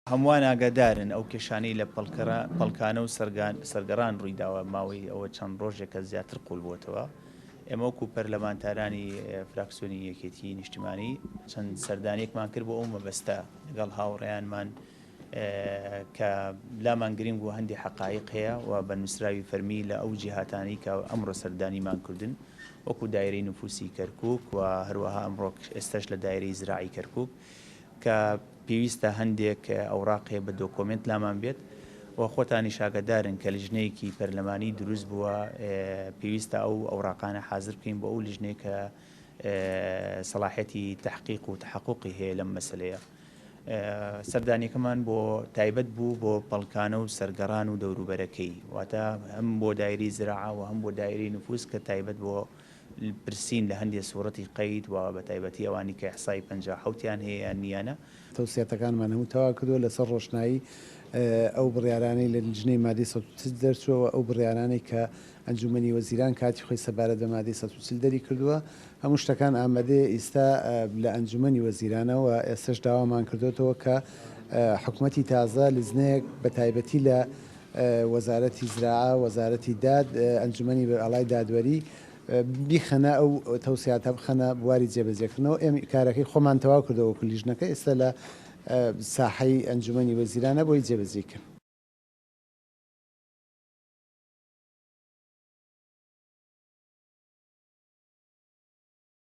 هەمووان ئاگادارن ئەو کێشانەی لە پەڵکانە و سەرگەڕان ڕوویداوە ماوەی ئەوە چەند ڕۆژێکە زیاتر قوڵ بووتەوە. ئێمە وەکو پەرلەمانتارانی فراکسیۆنی یەکێتی نیشتیمانی چەند سەردانیەکمان کرد بۆ ئەو مەبەستە لەگەڵ هاوڕێیانمان کە لامان گرنگ و هەندی حەقایق هەیە و بە نووسراوی فەرمی لە ئەو جیهاتانی کە ئەمڕۆ سەردانیمان کردن وەکو دایرەی نفوسی کەرکووک و هەروەها ئەمڕۆ ئێستش لە دایرەی زراعی کەرکووک کە پێویستە هەندێک ئەوراقێ بە دۆکۆمنت لامان بێت و خۆتانی شاگەدارن کە لیژنەیەکی پەرلەمانی دروست بووە پێویستە ئەو ئەوراقانە حازر بکەین بۆ ئەو لیژنەیە کە سەلاحەتی تحقیق و تحققی هەیە لەم مەسەلەیە. سەردانیەکەمان بۆ تایبەت بوو بۆ پەڵکانە و سەرگەڕان و دەوروبەرەکەی واتە هەم بۆ دایرەی زراعە و هەم بۆ دایرەی نفوس کە تایبەت بۆ پرسین لە هەندێک سوورەتی قەید و بە تایبەتی ئەوانی کە ئیحسای 57یان هەیە نیانە. تەوسیاتەکانمان هەموو تەواو کردووە لەسەر ڕۆشنایی ئەو بڕیارانەی لە لیژنەی مادەی 130 دەرچووەوە ئەو بڕیارانەی کە ئەنجومەنی وەزیران کاتی خۆی سەبارەت بە مادەی 130 دەری کردووە هەموو شتەکان ئامادەیە ئێستا لە ئەنجومەنی وەزیرانەوە ئێستش داوامان کردوێتەوە کە حکوومەتی تازە لیژنەیەک بە تایبەتی لە وەزارەتی زراعە وەزارەتی داد ئەنجومەنی ئاڵای دادوەری بیخەنە ئەو تەوسیاتە بخەنە بواری جێبەجێکردنەوە. ئێمە کارەکەی خۆمان تەواو کردەوە لیژنەکە ئێستا لە ساحەی ئەنجومەنی وەزیرانە بۆی جێبەجێکرد.